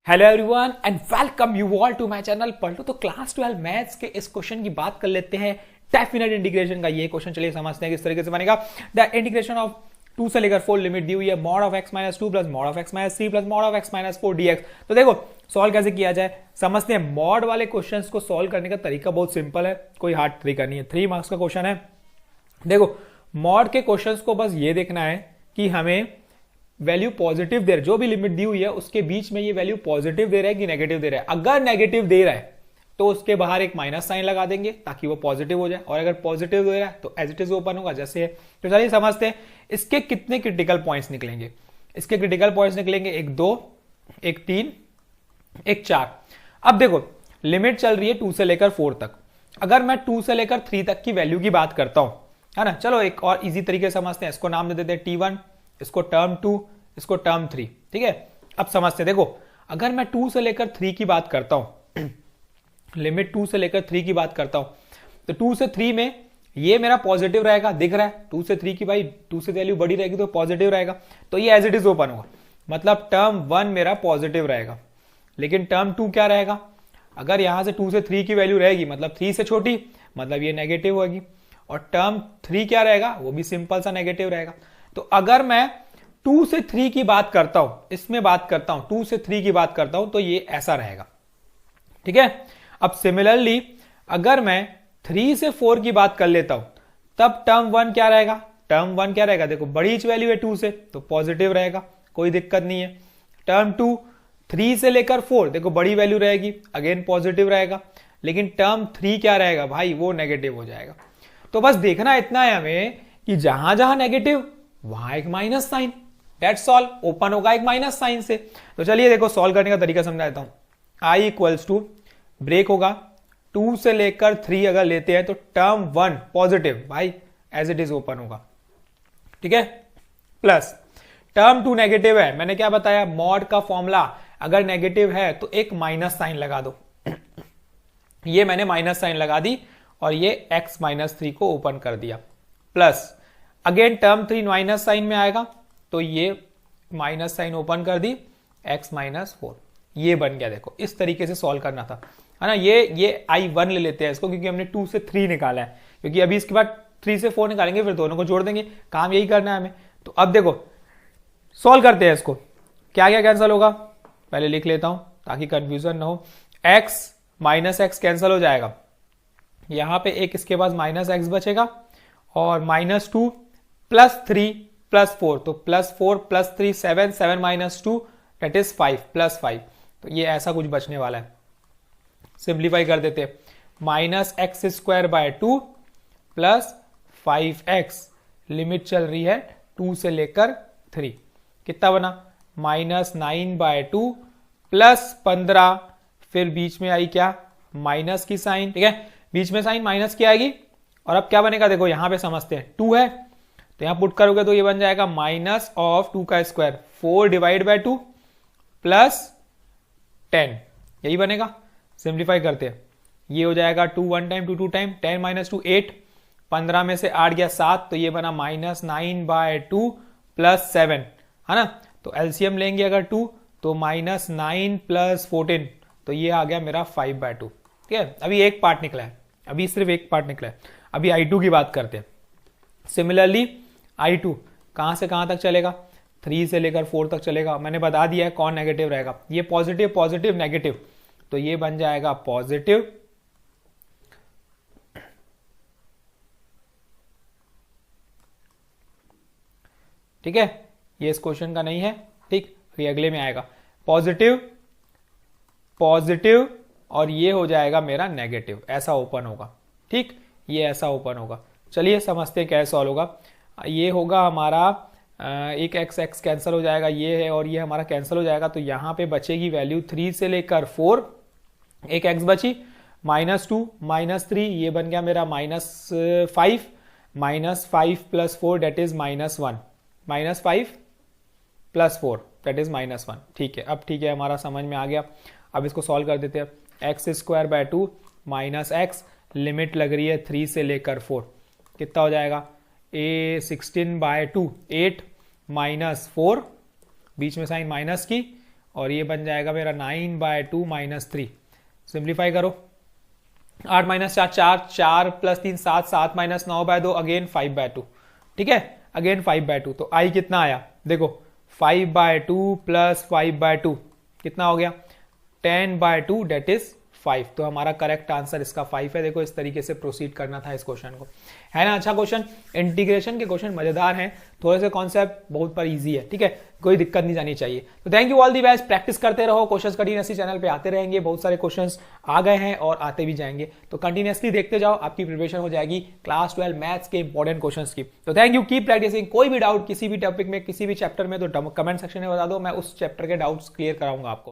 Hello everyone and welcome you all to my channel Paltu. तो class 12 maths के इस question की बात कर लेते हैं। डेफिनेट इंटीग्रेशन का ये क्वेश्चन, चलिए समझते हैं किस तरीके से बनेगा। द इंटीग्रेशन ऑफ 2 से लेकर 4 लिमिट दी हुई है mod of x minus 2 plus mod of x minus 3 plus mod of x minus 4 dx। तो देखो सॉल्व कैसे किया जाए समझते हैं। मॉड वाले क्वेश्चंस को सॉल्व करने का तरीका बहुत सिंपल है, कोई हार्ड तरीका नहीं है। 3 मार्क्स का क्वेश्चन है। देखो मॉड के क्वेश्चंस को बस ये देखना है कि हमें वैल्यू पॉजिटिव दे रहा है, जो भी लिमिट दी हुई है उसके बीच में ये वैल्यू पॉजिटिव दे रहा है कि नेगेटिव दे रहा है। अगर नेगेटिव दे रहा है तो उसके बाहर एक माइनस साइन लगा देंगे ताकि वो पॉजिटिव हो जाए, और अगर पॉजिटिव दे रहा है तो एज इट इज ओपन होगा जैसे है। तो चलिए समझते हैं इसके कितने क्रिटिकल पॉइंट्स निकलेंगे। इसके क्रिटिकल पॉइंट्स निकलेंगे एक 2, एक 3, एक 4। अब देखो लिमिट चल रही है 2 से लेकर 4 तक। अगर मैं 2 से लेकर 3 तक की वैल्यू की बात करता हूं, है ना, चलो एक और इजी तरीके से समझते हैं। इसको नाम दे देते हैं T1, इसको टर्म 2, इसको टर्म 3। ठीक है, अब समझते हैं। देखो अगर मैं 2 से लेकर 3 की बात करता हूं, लिमिट 2 से लेकर 3 की बात करता हूं, तो 2 से 3 में ये मेरा पॉजिटिव रहेगा, दिख रहा है 2 से 3 की, भाई 2 से वैल्यू बड़ी रहेगी तो पॉजिटिव रहेगा, तो ये एज इट इज ओपन होगा। मतलब टर्म 1 मेरा पॉजिटिव रहेगा, लेकिन टर्म 2 क्या रहेगा। अगर यहां से 2 से 3 की वैल्यू रहेगी मतलब 3 से छोटी, मतलब ये नेगेटिव होगी। और टर्म 3 क्या रहेगा, वो भी सिंपल सा नेगेटिव रहेगा। तो अगर मैं 2 से 3 की बात करता हूं, इसमें बात करता हूं 2 से 3 की बात करता हूं, तो ये ऐसा रहेगा। ठीक है, अब सिमिलरली अगर मैं 3 से 4 की बात कर लेता हूं, तब टर्म 1 क्या रहेगा। टर्म 1 क्या रहेगा, देखो बड़ी वैल्यू है 2 से तो पॉजिटिव रहेगा, कोई दिक्कत नहीं है। टर्म 2 3 से लेकर 4, देखो बड़ी वैल्यू रहेगी, अगेन पॉजिटिव रहेगा। लेकिन टर्म 3 क्या रहेगा भाई, वो नेगेटिव हो जाएगा। तो बस देखना इतना है हमें कि जहां जहां नेगेटिव वहां एक minus sign, that's all. Open होगा एक माइनस साइन से। तो चलिए देखो सॉल्व करने का तरीका समझा देता हूं। आई इक्वल्स टू ब्रेक होगा 2 से लेकर 3 अगर लेते हैं तो टर्म 1 पॉजिटिव, भाई एज इट इज ओपन होगा। ठीक है, प्लस टर्म 2 नेगेटिव है। मैंने क्या बताया, मॉड का फॉर्मूला अगर नेगेटिव है तो एक माइनस साइन लगा दो। ये मैंने माइनस साइन लगा दी और ये x माइनस 3 को ओपन कर दिया। Plus again term 3 minus sign में आएगा तो ये माइनस साइन ओपन कर दी, x माइनस 4 ये बन गया। देखो इस तरीके से सॉल्व करना था, है ना। ये I1 ले लेते हैं इसको, क्योंकि हमने 2 से 3 निकाला है, क्योंकि अभी इसके बाद 3 से 4 निकालेंगे, फिर दोनों को जोड़ देंगे, काम यही करना है हमें। तो अब देखो सॉल्व करते हैं इसको। क्या क्या कैंसिल होगा पहले लिख लेता हूं ताकि कंफ्यूजन ना हो। x माइनस एक्स कैंसिल हो जाएगा, यहां पे एक इसके पास माइनस एक्स बचेगा, और माइनस 2 प्लस 3 प्लस 4, तो plus 4 plus 3 7, 7 minus 2 that is 5 plus 5। तो ये ऐसा कुछ बचने वाला है। सिंप्लीफाई कर देते हैं, minus x square by 2 plus 5x, limit चल रही है 2 से लेकर 3, कितना बना माइनस 9 बाय 2 प्लस 15, फिर बीच में आई क्या माइनस की साइन। ठीक है, बीच में साइन माइनस की आएगी, और अब क्या बनेगा देखो यहां पे समझते हैं। 2 है तो यहां पुट करोगे तो ये बन जाएगा माइनस ऑफ 2 का स्क्वायर 4 डिवाइड बाय 2 प्लस 10, यही बनेगा। सिंप्लीफाई करते हैं, ये हो जाएगा 2 1 टाइम 2 2 टाइम 10 माइनस 2 8, 15 में से 8 गया 7, तो ये बना माइनस 9 बाय 2 प्लस 7, है ना। तो एलसीएम लेंगे अगर 2 तो माइनस 9 प्लस 14, तो ये आ गया मेरा 5 बाय 2। ठीक है, अभी एक पार्ट निकला है, अभी सिर्फ एक पार्ट निकला है। अभी I2 की बात करते हैं। सिमिलरली I2 कहां से कहां तक चलेगा, 3 से लेकर 4 तक चलेगा। मैंने बता दिया है कौन नेगेटिव रहेगा, ये पॉजिटिव पॉजिटिव नेगेटिव, तो ये बन जाएगा पॉजिटिव। ठीक है, ये इस क्वेश्चन का नहीं है, ठीक, ये अगले में आएगा पॉजिटिव पॉजिटिव, और ये हो जाएगा मेरा नेगेटिव, ऐसा ओपन होगा। ठीक, ये ऐसा ओपन होगा। चलिए समझते हैं कैसे सॉल्व होगा। ये होगा हमारा एक x कैंसिल हो जाएगा, ये है और ये हमारा कैंसिल हो जाएगा, तो यहां पे बचेगी वैल्यू 3 से लेकर 4, एक x बची, माइनस 2 माइनस 3, ये बन गया मेरा minus 5, minus 5 plus 4 that is minus 1, minus 5 plus 4 that is minus 1। ठीक है, अब ठीक है, हमारा समझ में आ गया। अब इसको सॉल्व कर देते हैं। X square by 2 minus x, limit लग रही है 3 से लेकर 4, कितना हो जाएगा ए 16 बाय 2 8 माइनस 4, बीच में साइन माइनस की, और ये बन जाएगा मेरा 9/2 माइनस 3। सिंप्लीफाई करो, 8 माइनस 4 4, 4 प्लस 3 7, 7 माइनस 9/2 अगेन 5/2। ठीक है, अगेन 5/2। तो आई कितना आया देखो, 5/2 प्लस 5/2 कितना हो गया, 10/2 डेट इज 5। तो हमारा करेक्ट आंसर इसका 5 है। देखो इस तरीके से प्रोसीड करना था इस क्वेश्चन को, है ना। अच्छा क्वेश्चन, इंटीग्रेशन के क्वेश्चन मजेदार हैं, थोड़े से कॉन्सेप्ट बहुत पर इजी है। ठीक है, कोई दिक्कत नहीं जानी चाहिए। तो thank you all the best, practice करते रहो, क्वेश्चंस कंटिन्यूसली चैनल पे आते रहेंगे, बहुत सारे क्वेश्चंस आ गए हैं और आते भी जाएंगे। तो कंटिन्यूसली देखते जाओ, आपकी प्रिपरेशन हो जाएगी क्लास 12 मैथ्स के इंपॉर्टेंट क्वेश्चंस की। तो थैंक यू, कीप प्रैक्टिसिंग। कोई भी डाउट किसी भी टॉपिक में, किसी भी चैप्टर में, तो कमेंट सेक्शन में बता दो, मैं उस चैप्टर के डाउट्स क्लियर कराऊंगा आपको।